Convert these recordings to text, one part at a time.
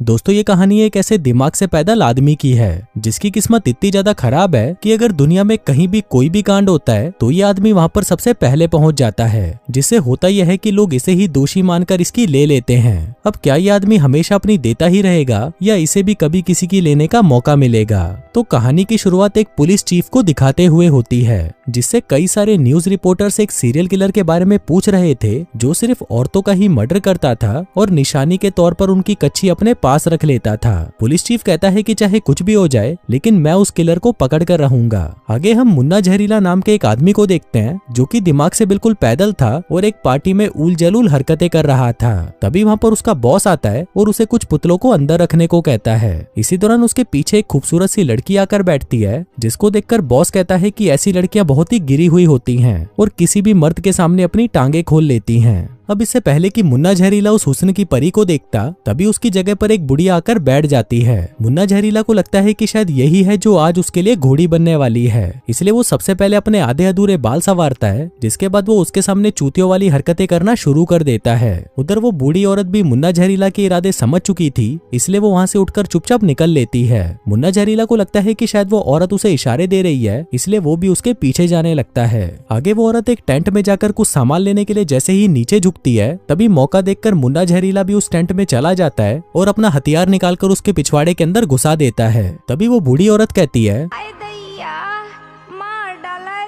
दोस्तों ये कहानी एक ऐसे दिमाग से पैदल आदमी की है जिसकी किस्मत इतनी ज्यादा खराब है कि अगर दुनिया में कहीं भी कोई भी कांड होता है तो ये आदमी वहां पर सबसे पहले पहुंच जाता है, जिससे होता यह है कि लोग इसे ही दोषी मानकर इसकी ले लेते हैं। अब क्या ये आदमी हमेशा अपनी देता ही रहेगा या इसे भी कभी किसी की लेने का मौका मिलेगा? तो कहानी की शुरुआत एक पुलिस चीफ को दिखाते हुए होती है, जिससे कई सारे न्यूज रिपोर्टर्स एक सीरियल किलर के बारे में पूछ रहे थे जो सिर्फ औरतों का ही मर्डर करता था और निशानी के तौर पर उनकी कच्ची अपने पास रख लेता था। पुलिस चीफ कहता है कि चाहे कुछ भी हो जाए लेकिन मैं उस किलर को पकड़ कर रहूंगा। आगे हम मुन्ना जहरीला नाम के एक आदमी को देखते हैं जो कि दिमाग से बिल्कुल पैदल था और एक पार्टी में उल जलूल हरकतें कर रहा था। तभी वहाँ पर उसका बॉस आता है और उसे कुछ पुतलों को अंदर रखने को कहता है। इसी दौरान उसके पीछे एक खूबसूरत सी लड़की आकर बैठती है, जिसको देखकर बॉस कहता है कि ऐसी लड़कियां बहुत ही गिरी हुई होती हैं और किसी भी मर्द के सामने अपनी टांगे खोल लेती हैं। अब इससे पहले कि मुन्ना जहरीला उस हुस्न की परी को देखता, तभी उसकी जगह पर एक बुढ़िया आकर बैठ जाती है। मुन्ना जहरीला को लगता है कि शायद यही है जो आज उसके लिए घोड़ी बनने वाली है, इसलिए वो सबसे पहले अपने आधे अधूरे बाल संवारता है, जिसके बाद वो उसके सामने चूतियों वाली हरकतें करना शुरू कर देता है। उधर वो बूढ़ी औरत भी मुन्ना जहरीला के इरादे समझ चुकी थी, इसलिए वो वहाँ से उठकर चुपचाप निकल लेती है। मुन्ना जहरीला को लगता है कि शायद वो औरत उसे इशारे दे रही है, इसलिए वो भी उसके पीछे जाने लगता है। आगे वो औरत एक टेंट में जाकर कुछ सामान लेने के लिए जैसे ही नीचे झुकती है, तभी मौका देखकर मुन्ना जहरीला भी उस टेंट में चला जाता है और अपना हथियार निकालकर उसके पिछवाड़े के अंदर घुसा देता है। तभी वो बूढ़ी औरत कहती है,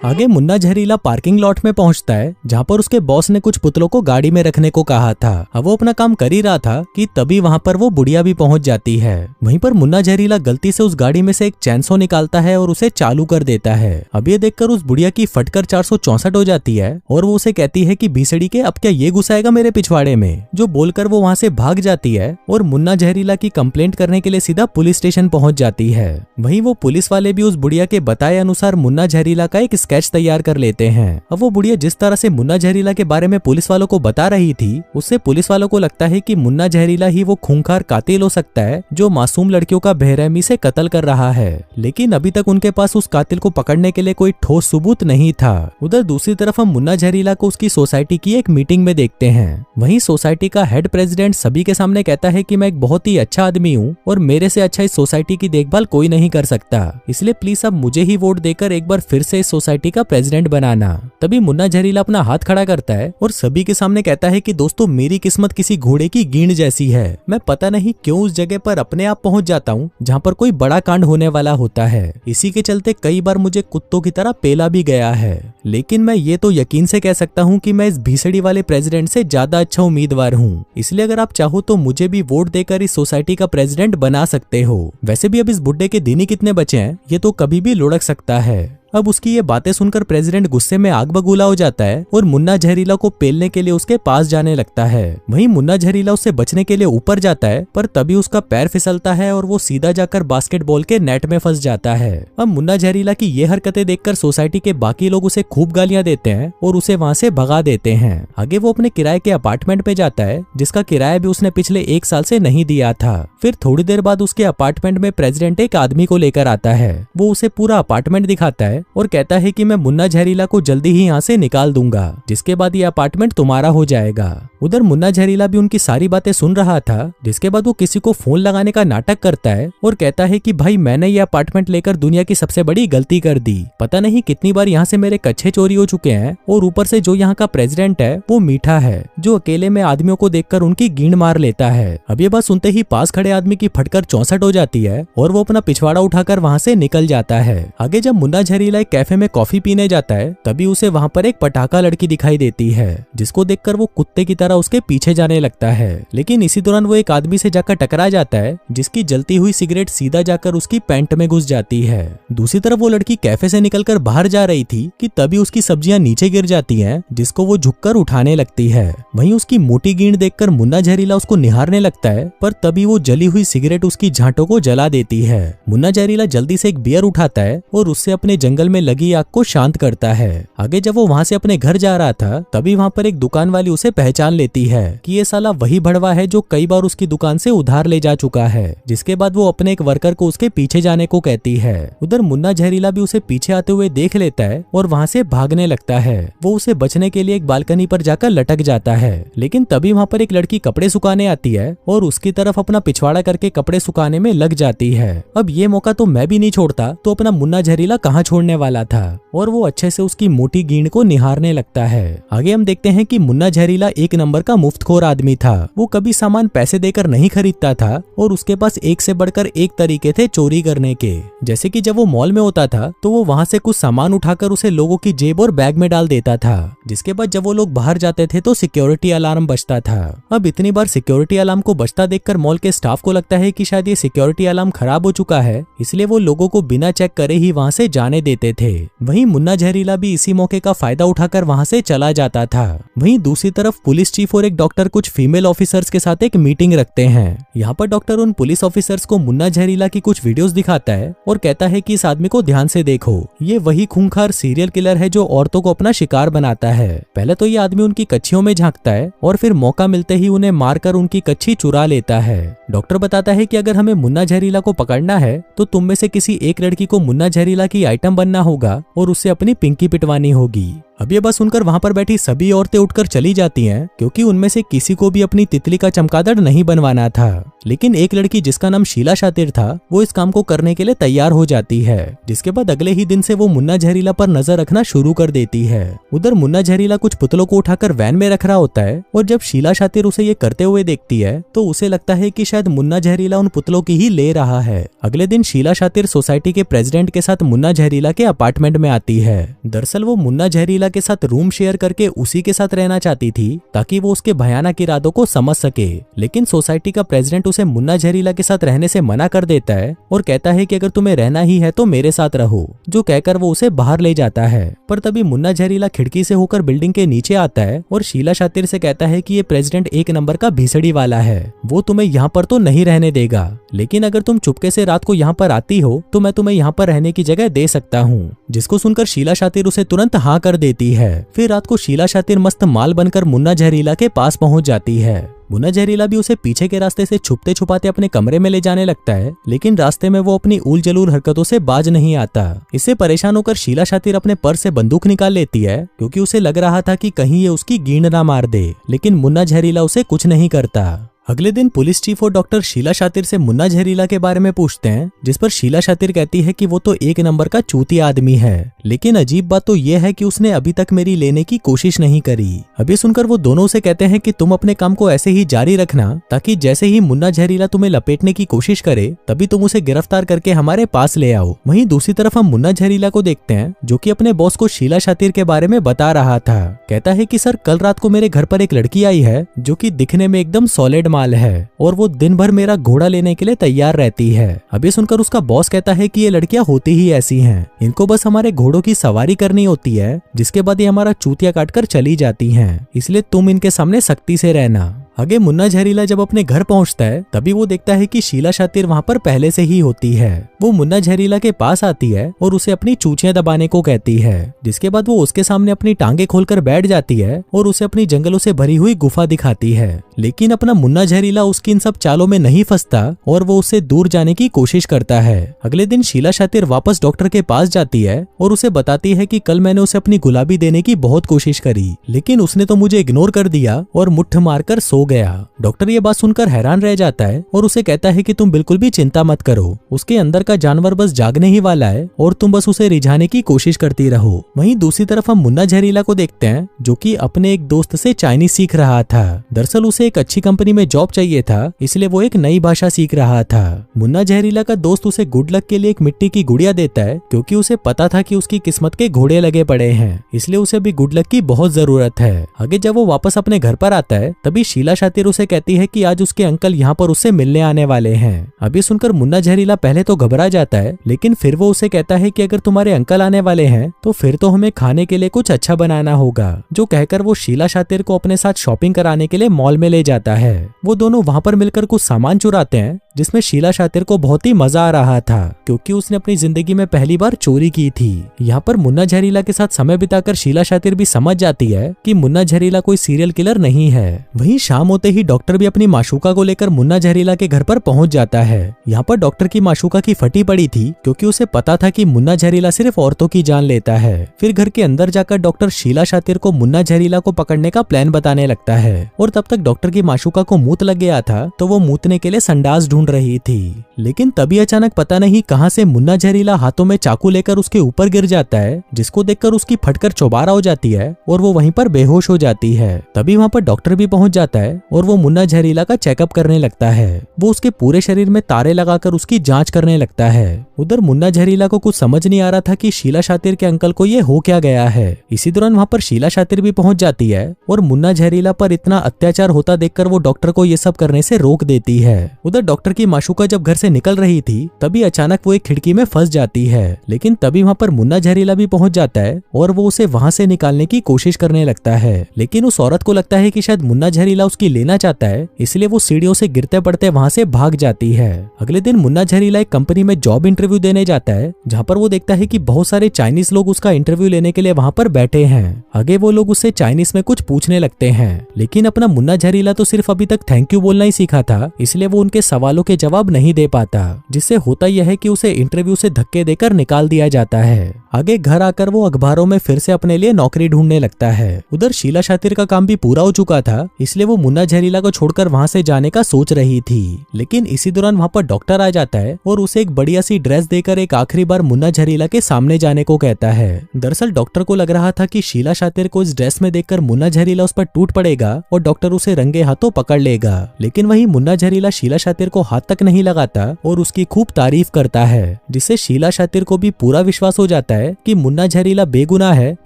आगे मुन्ना जहरीला पार्किंग लॉट में पहुंचता है जहां पर उसके बॉस ने कुछ पुतलों को गाड़ी में रखने को कहा था। अब वो अपना काम कर ही रहा था कि तभी वहां पर वो बुढ़िया भी पहुंच जाती है। वहीं पर मुन्ना जहरीला गलती से उस गाड़ी में से एक चैनसो निकालता है और उसे चालू कर देता है। अब ये देखकर उस बुढ़िया की फटकर 464 हो जाती है और वो उसे कहती है कि भीसड़ी के अब क्या ये घुसाएगा मेरे पिछवाड़े में, जो बोलकर वो वहाँ से भाग जाती है और मुन्ना जहरीला की कंप्लेंट करने के लिए सीधा पुलिस स्टेशन पहुंच जाती है। वहीं वो पुलिस वाले भी उस बुढ़िया के बताए अनुसार मुन्ना जहरीला का एक स्केच तैयार कर लेते हैं। अब वो बुढ़िया जिस तरह से मुन्ना जहरीला के बारे में पुलिस वालों को बता रही थी, उससे पुलिस वालों को लगता है कि मुन्ना जहरीला ही वो खूंखार कातिल हो सकता है जो मासूम लड़कियों का बेरहमी से कत्ल कर रहा है। लेकिन अभी तक उनके पास उस कातिल को पकड़ने के लिए कोई ठोस सबूत नहीं था। उधर दूसरी तरफ हम मुन्ना जहरीला को उसकी सोसाइटी की एक मीटिंग में देखते हैं। वहीं सोसाइटी का हेड प्रेसिडेंट सभी के सामने कहता है कि मैं एक बहुत ही अच्छा आदमी हूँ और मेरे से अच्छा इस सोसाइटी की देखभाल कोई नहीं कर सकता, इसलिए प्लीज अब मुझे ही वोट देकर एक बार फिर से इस सोसाइटी का प्रेसिडेंट बनाना। तभी मुन्ना जहरीला अपना हाथ खड़ा करता है और सभी के सामने कहता है कि दोस्तों मेरी किस्मत किसी घोड़े की गींड जैसी है। मैं पता नहीं क्यों उस जगह पर अपने आप पहुंच जाता हूँ जहाँ पर कोई बड़ा कांड होने वाला होता है। इसी के चलते कई बार मुझे कुत्तों की तरह पेला भी गया है, लेकिन मैं ये तो यकीन से कह सकता हूँ कि मैं इस भीसड़ी वाले प्रेसिडेंट से ज्यादा अच्छा उम्मीदवार हूँ। इसलिए अगर आप चाहो तो मुझे भी वोट देकर इस सोसाइटी का प्रेसिडेंट बना सकते हो। वैसे भी अब इस बुड्ढे के दिन ही कितने बचे हैं, ये तो कभी भी लुढ़क सकता है। अब उसकी ये बातें सुनकर प्रेसिडेंट गुस्से में आग बबूला हो जाता है और मुन्ना जहरीला को पेलने के लिए उसके पास जाने लगता है। वहीं मुन्ना जहरीला उससे बचने के लिए ऊपर जाता है, पर तभी उसका पैर फिसलता है और वो सीधा जाकर बास्केटबॉल के नेट में फंस जाता है। अब मुन्ना जहरीला की ये हरकतें देखकर सोसाइटी के बाकी लोग उसे खूब गालियां देते हैं और उसे वहाँ से भगा देते हैं। आगे वो अपने किराए के अपार्टमेंट में जाता है, जिसका किराया भी उसने पिछले 1 साल से नहीं दिया था। फिर थोड़ी देर बाद उसके अपार्टमेंट में प्रेसिडेंट एक आदमी को लेकर आता है। वो उसे पूरा अपार्टमेंट दिखाता है और कहता है कि मैं मुन्ना जहरीला को जल्दी ही यहाँ से निकाल दूंगा, जिसके बाद ये अपार्टमेंट तुम्हारा हो जाएगा। उधर मुन्ना जहरीला भी उनकी सारी बातें सुन रहा था, जिसके बाद वो किसी को फोन लगाने का नाटक करता है और कहता है कि भाई मैंने ये अपार्टमेंट लेकर दुनिया की सबसे बड़ी गलती कर दी। पता नहीं कितनी बार यहाँ से मेरे कच्छे चोरी हो चुके हैं और ऊपर से जो यहाँ का प्रेसिडेंट है वो मीठा है, जो अकेले में आदमियों को देखकर उनकी गींड मार लेता है। अब ये बात सुनते ही पास खड़े आदमी की फटकर 64 हो जाती है और वो अपना पिछवाड़ा उठाकर वहाँ से निकल जाता है। आगे जब मुन्ना जहरीला एक कैफे में कॉफी पीने जाता है, तभी उसे वहाँ पर एक पटाखा लड़की दिखाई देती है, जिसको देखकर वो कुत्ते की तरह उसके पीछे जाने लगता है। लेकिन इसी दौरान वो एक आदमी से जाकर टकरा जाता है, जिसकी जलती हुई सिगरेट सीधा जाकर उसकी पैंट में घुस जाती है। दूसरी तरफ वो लड़की कैफे से निकलकर बाहर जा रही थी कि तभी उसकी सब्जियां नीचे गिर जाती हैं, जिसको वो झुककर उठाने लगती है। वहीं उसकी मोटी गींड देखकर मुन्ना जहरीला उसको निहारने लगता है, पर तभी वो जली हुई सिगरेट उसकी झांटों को जला देती है। मुन्ना जहरीला जल्दी से एक बियर उठाता है और उससे अपने जंगल में लगी आग को शांत करता है। आगे जब वो वहाँ से अपने घर जा रहा था, तभी वहाँ पर एक दुकान वाली उसे पहचान लेती है कि ये साला वही भड़वा है जो कई बार उसकी दुकान से उधार ले जा चुका है। जिसके बाद वो अपने एक वर्कर को उसके पीछे जाने को कहती है। उधर मुन्ना जहरीला भी उसे पीछे आते हुए देख लेता है और वहाँ से भागने लगता है। वो उसे बचने के लिए एक बालकनी पर जाकर लटक जाता है, लेकिन तभी वहाँ पर एक लड़की कपड़े सुखाने आती है और उसकी तरफ अपना पिछवाड़ा करके कपड़े सुखाने में लग जाती है। अब ये मौका तो मैं भी नहीं छोड़ता, तो अपना मुन्ना जहरीला कहाँ छोड़ने वाला था, और वो अच्छे से उसकी मोटी गींड को निहारने लगता है। आगे हम देखते हैं कि मुन्ना जहरीला एक नंबर का मुफ्तखोर आदमी था। वो कभी सामान पैसे देकर नहीं खरीदता था और उसके पास एक से बढ़कर एक तरीके थे चोरी करने के। जैसे कि जब वो मॉल में होता था तो वो वहाँ से कुछ सामान उठाकर उसे लोगों की जेब और बैग में डाल देता था, जिसके बाद जब वो लोग बाहर जाते थे तो सिक्योरिटी अलार्म बजता था। अब इतनी बार सिक्योरिटी अलार्म को बजता देखकर मॉल के स्टाफ को लगता है कि शायद ये सिक्योरिटी अलार्म खराब हो चुका है, इसलिए वो लोगों को बिना चेक करे ही वहाँ से जाने देते थे। वहीं मुन्ना जहरीला भी इसी मौके का फायदा उठाकर वहाँ से चला जाता था। वहीं दूसरी तरफ पुलिस चीफ और एक डॉक्टर कुछ फीमेल ऑफिसर्स के साथ एक मीटिंग रखते हैं। यहाँ पर डॉक्टर उन पुलिस ऑफिसर्स को मुन्ना जहरीला की कुछ वीडियोस दिखाता है और कहता है कि इस आदमी को ध्यान से देखो, ये वही खूंखार सीरियल किलर है जो औरतों को अपना शिकार बनाता है। पहले तो ये आदमी उनकी कच्छियों में झांकता है और फिर मौका मिलते ही उन्हें मारकर उनकी कच्छी चुरा लेता है। डॉक्टर बताता है कि अगर हमें मुन्ना जहरीला को पकड़ना है तो तुम में से किसी एक लड़की को मुन्ना जहरीला की आइटम बनना होगा और उससे अपनी पिंकी पिटवानी होगी। अब ये बात सुनकर वहाँ पर बैठी सभी औरतें उठकर चली जाती हैं, क्योंकि उनमें से किसी को भी अपनी तितली का चमगादड़ नहीं बनवाना था। लेकिन एक लड़की जिसका नाम शीला शातिर था, वो इस काम को करने के लिए तैयार हो जाती है, जिसके बाद अगले ही दिन से वो मुन्ना जहरीला पर नजर रखना शुरू कर देती है। उधर मुन्ना जहरीला कुछ पुतलों को उठाकर वैन में रख रहा होता है और जब शीला शातिर उसे ये करते हुए देखती है तो उसे लगता है कि शायद मुन्ना जहरीला उन पुतलों की ही ले रहा है। अगले दिन शीला शातिर सोसाइटी के प्रेसिडेंट के साथ मुन्ना जहरीला के अपार्टमेंट में आती है। दरअसल वो मुन्ना जहरीला के साथ रूम शेयर करके उसी के साथ रहना चाहती थी ताकि वो उसके भयानक इरादों को समझ सके, लेकिन सोसाइटी का प्रेसिडेंट उसे मुन्ना जहरीला के साथ रहने से मना कर देता है और कहता है कि अगर तुम्हें रहना ही है तो मेरे साथ रहो, जो कहकर वो उसे बाहर ले जाता है। पर तभी मुन्ना जहरीला खिड़की से होकर बिल्डिंग के नीचे आता है और शीला शातिर से कहता है कि ये प्रेसिडेंट एक नंबर का भीसड़ी वाला है, वो तुम्हें यहाँ पर तो नहीं रहने देगा, लेकिन अगर तुम चुपके से रात को यहाँ पर आती हो तो मैं तुम्हें यहाँ पर रहने की जगह दे सकता हूँ। जिसको सुनकर शीला शातिर उसे तुरंत हाँ कर देती है। फिर रात को शीला शातिर मस्त माल बनकर मुन्ना जहरीला के पास पहुंच जाती है। मुन्ना जहरीला भी उसे पीछे के रास्ते से छुपते छुपाते अपने कमरे में ले जाने लगता है, लेकिन रास्ते में वो अपनी उल जलूल हरकतों से बाज नहीं आता। इससे परेशान होकर शीला शातिर अपने पर्स से बंदूक निकाल लेती है, क्योंकि उसे लग रहा था कि कहीं ये उसकी गींड ना मार दे, लेकिन मुन्ना जहरीला उसे कुछ नहीं करता। अगले दिन पुलिस चीफ और डॉक्टर शीला शातिर से मुन्ना जहरीला के बारे में पूछते हैं, जिस पर शीला शातिर कहती है कि वो तो एक नंबर का चूतिया आदमी है, लेकिन अजीब बात तो ये है कि उसने अभी तक मेरी लेने की कोशिश नहीं करी। अभी सुनकर वो दोनों से कहते हैं कि तुम अपने काम को ऐसे ही जारी रखना, ताकि जैसे ही मुन्ना जहरीला तुम्हें लपेटने की कोशिश करे तभी तुम उसे गिरफ्तार करके हमारे पास ले आओ। वहीं दूसरी तरफ हम मुन्ना जहरीला को देखते हैं, जो कि अपने बॉस को शीला शातिर के बारे में बता रहा था। कहता है कि सर, कल रात को मेरे घर पर एक लड़की आई है जो कि दिखने में एकदम सॉलिड माल है और वो दिन भर मेरा घोड़ा लेने के लिए तैयार रहती है। अभी सुनकर उसका बॉस कहता है कि ये लड़कियां होती ही ऐसी हैं, इनको बस हमारे घोड़ों की सवारी करनी होती है, जिसके बाद ये हमारा चूतिया काटकर चली जाती हैं, इसलिए तुम इनके सामने सख्ती से रहना। आगे मुन्ना जहरीला जब अपने घर पहुंचता है तभी वो देखता है कि शीला शातिर वहां पर पहले से ही होती है। वो मुन्ना जहरीला के पास आती है और उसे अपनी चूचियां दबाने को कहती है, जिसके बाद वो उसके सामने अपनी टांगे खोलकर बैठ जाती है और उसे अपनी जंगलों से भरी हुई गुफा दिखाती है। लेकिन अपना मुन्ना जहरीला उसकी इन सब चालों में नहीं फंसता और वो उससे दूर जाने की कोशिश करता है। अगले दिन शीला शातिर वापस डॉक्टर के पास जाती है और उसे बताती है कि कल मैंने उसे अपनी गुलाबी देने की बहुत कोशिश करी, लेकिन उसने तो मुझे इग्नोर कर दिया और मुट्ठ मारकर सो गया। डॉक्टर ये बात सुनकर हैरान रह जाता है और उसे कहता है कि तुम बिल्कुल भी चिंता मत करो, उसके अंदर का जानवर बस जागने ही वाला है और तुम बस उसे रिझाने की कोशिश करती रहो। वहीं दूसरी तरफ हम मुन्ना जहरीला को देखते हैं, जो कि अपने एक दोस्त से चाइनीज सीख रहा था। दरअसल उसे एक अच्छी कंपनी में जॉब चाहिए था, इसलिए वो एक नई भाषा सीख रहा था। मुन्ना जहरीला का दोस्त उसे गुड लक के लिए एक मिट्टी की गुड़िया देता है, क्योंकि उसे पता था कि उसकी किस्मत के घोड़े लगे पड़े हैं, इसलिए उसे भी गुड लक की बहुत जरूरत है। आगे जब वो वापस अपने घर पर आता है तभी शीला शातिर उसे कहती है कि आज उसके अंकल यहाँ पर उससे मिलने आने वाले हैं। अभी सुनकर मुन्ना जहरीला पहले तो घबरा जाता है, लेकिन फिर वो उसे कहता है कि अगर तुम्हारे अंकल आने वाले हैं तो फिर तो हमें खाने के लिए कुछ अच्छा बनाना होगा, जो कहकर वो शीला शातिर को अपने साथ शॉपिंग कराने के लिए मॉल में ले जाता है। वो दोनों वहाँ पर मिलकर कुछ सामान चुराते हैं, जिसमें शीला शातिर को बहुत ही मजा आ रहा था क्योंकि उसने अपनी जिंदगी में पहली बार चोरी की थी। यहाँ पर मुन्ना जहरीला के साथ समय बिताकर शीला शातिर भी समझ जाती है कि मुन्ना जहरीला कोई सीरियल किलर नहीं है। वहीं शाम होते ही डॉक्टर भी अपनी माशूका को लेकर मुन्ना जहरीला के घर पर पहुंच जाता है। यहाँ पर डॉक्टर की माशूका की फटी पड़ी थी क्योंकि उसे पता था कि मुन्ना जहरीला सिर्फ औरतों की जान लेता है। फिर घर के अंदर जाकर डॉक्टर शीला शातिर को मुन्ना जहरीला को पकड़ने का प्लान बताने लगता है और तब तक डॉक्टर की माशूका को मूत लग गया था तो वो मूतने के लिए संडास ढूंढ रही थी। लेकिन तभी अचानक पता नहीं कहां से मुन्ना जहरीला हाथों में चाकू लेकर उसके ऊपर गिर जाता है, जिसको देखकर उसकी फटकर चौबारा हो जाती है और वो वहीं पर बेहोश हो जाती है। तभी वहां पर डॉक्टर भी पहुंच जाता है और वो मुन्ना जहरीला का चेकअप करने लगता है। वो उसके पूरे शरीर में तारे लगाकर उसकी जांच करने लगता है। उधर मुन्ना जहरीला को कुछ समझ नहीं आ रहा था कि शीला शातिर के अंकल को ये हो क्या गया है। इसी दौरान वहां पर शीला शातिर भी पहुंच जाती है और मुन्ना जहरीला पर इतना अत्याचार होता देखकर वो डॉक्टर को ये सब करने से रोक देती है। उधर डॉक्टर की माशूका जब घर से निकल रही थी तभी अचानक वो एक खिड़की में फंस जाती है, लेकिन तभी वहां पर मुन्ना जहरीला भी पहुंच जाता है और वो उसे वहां से निकालने की कोशिश करने लगता है। लेकिन उस औरत को लगता है कि शायद मुन्ना जहरीला उसकी लेना चाहता है, इसलिए वो सीढ़ियों से गिरते पड़ते वहां से भाग जाती है। अगले दिन मुन्ना जहरीला एक कंपनी में जॉब इंटरव्यू देने जाता है, जहाँ पर वो देखता है कि बहुत सारे चाइनीज लोग उसका इंटरव्यू लेने के लिए वहां पर बैठे हैं। आगे वो लोग उससे चाइनीज में कुछ पूछने लगते हैं, लेकिन अपना मुन्ना जहरीला तो सिर्फ अभी तक थैंक यू बोलना ही सीखा था, इसलिए वो उनके सवालों के जवाब नहीं दे पाता, जिससे होता यह है कि उसे इंटरव्यू से धक्के देकर निकाल दिया जाता है। आगे घर आकर वो अखबारों में फिर से अपने लिए नौकरी ढूंढने लगता है। उधर शीला शातिर का काम भी पूरा हो चुका था, इसलिए वो मुन्ना जहरीला को छोड़कर वहां से जाने का सोच रही थी। लेकिन इसी दौरान वहां पर डॉक्टर आ जाता है और उसे एक बढ़िया सी ड्रेस देकर एक आखिरी बार मुन्ना जहरीला के सामने जाने को कहता है। दरअसल डॉक्टर को लग रहा था कि शीला शातिर को इस ड्रेस में देखकर मुन्ना जहरीला उस पर टूट पड़ेगा और डॉक्टर उसे रंगे हाथों पकड़ लेगा। लेकिन वही मुन्ना जहरीला शीला शातिर को हाथ तक नहीं लगाता और उसकी खूब तारीफ करता है, जिससे शीला शातिर को भी पूरा विश्वास हो जाता है कि मुन्ना जहरीला बेगुनाह है,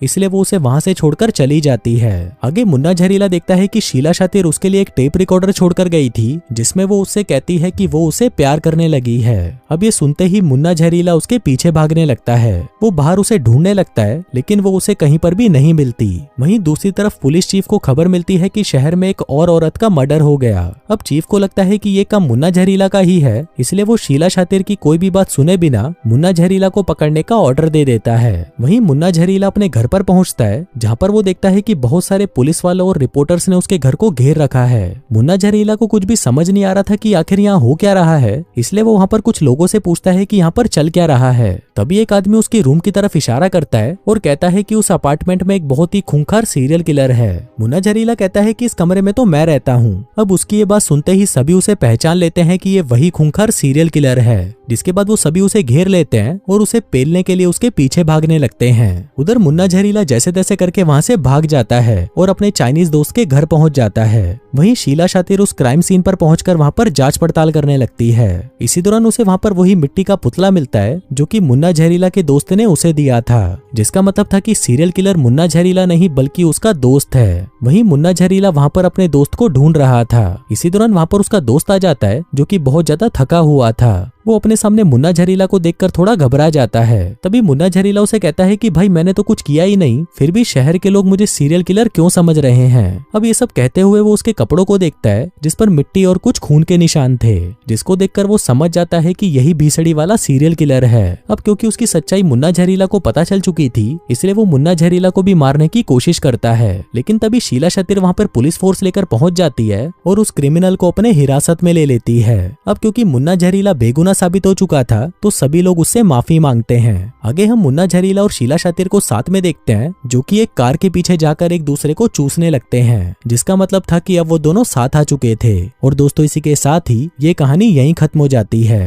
इसलिए वो उसे वहां से छोड़कर चली जाती है। आगे मुन्ना जहरीला देखता है कि शीला शातिर उसके लिए एक टेप रिकॉर्डर छोड़कर गई थी, जिसमें वो उससे कहती है कि वो उसे प्यार करने लगी है। अब ये सुनते ही मुन्ना जहरीला उसके पीछे भागने लगता है। वो बाहर उसे ढूंढने लगता है, लेकिन वो उसे कहीं पर भी नहीं मिलती। वहीं दूसरी तरफ पुलिस चीफ को खबर मिलती है कि शहर में एक और औरत का मर्डर हो गया। अब चीफ को लगता है कि ये काम मुन्ना जहरीला का ही है, इसलिए वो शीला शातिर की कोई भी बात सुने बिना मुन्ना जहरीला को पकड़ने का ऑर्डर दे देता है। वहीं मुन्ना जहरीला अपने घर पर पहुंचता है, जहां पर वो देखता है कि बहुत सारे पुलिस वालों और रिपोर्टर्स ने उसके घर को घेर रखा है। मुन्ना जहरीला को कुछ भी समझ नहीं आ रहा था कि आखिर यहाँ हो क्या रहा है, इसलिए वो वहाँ पर कुछ लोगों से पूछता है कि यहाँ पर चल क्या रहा है। तभी एक आदमी उसके रूम की तरफ इशारा करता है और कहता है कि उस अपार्टमेंट में एक बहुत ही खूंखार सीरियल किलर है। मुन्ना जहरीला कहता है कि इस कमरे में तो मैं रहता हूँ। अब उसकी ये बात सुनते ही सभी उसे पहचान लेते हैं कि ये वही खूंखार सीरियल किलर है। जिसके बाद वो सभी उसे घेर लेते हैं और उसे पेलने के लिए उसके पीछे भागने लगते हैं। उधर मुन्ना जहरीला जैसे तैसे करके वहां से भाग जाता है और अपने चाइनीज दोस्त के घर पहुंच जाता है। वहीं शीला शातिर उस क्राइम सीन पर पहुंचकर वहां पर जांच पड़ताल करने लगती है। इसी दौरान उसे वहां पर वही मिट्टी का पुतला मिलता है जो कि मुन्ना जहरीला के दोस्त ने उसे दिया था, जिसका मतलब था कि सीरियल किलर मुन्ना जहरीला नहीं बल्कि उसका दोस्त है। वहीं मुन्ना जहरीला वहां पर अपने दोस्त को ढूंढ रहा था। इसी दौरान वहां पर उसका दोस्त आ जाता है जो कि बहुत ज्यादा थका हुआ था। वो अपने सामने मुन्ना जहरीला को देखकर थोड़ा घबरा जाता है। तभी मुन्ना जहरीला उसे कहता है कि भाई मैंने तो कुछ किया ही नहीं, फिर भी शहर के लोग मुझे सीरियल किलर क्यों समझ रहे हैं। अब ये सब कहते हुए वो उसके कपड़ों को देखता है जिस पर मिट्टी और कुछ खून के निशान थे, जिसको देखकर वो समझ जाता है कि यही भीसड़ी वाला सीरियल किलर है। अब क्योंकि उसकी सच्चाई मुन्ना जहरीला को पता चल चुकी थी, इसलिए वो मुन्ना जहरीला को भी मारने की कोशिश करता है। लेकिन तभी शीला शातिर वहां पर पुलिस फोर्स लेकर पहुंच जाती है और उस क्रिमिनल को अपने हिरासत में ले लेती है। अब क्योंकि मुन्ना जहरीला बेगुनाह साबित हो चुका था तो सभी लोग उससे माफी मांगते हैं। आगे हम मुन्ना जहरीला और शीला शातिर को साथ में देखते हैं जो कि एक कार के पीछे जाकर एक दूसरे को चूसने लगते हैं, जिसका मतलब था कि अब वो दोनों साथ आ चुके थे। और दोस्तों इसी के साथ ही ये कहानी यहीं खत्म हो जाती है।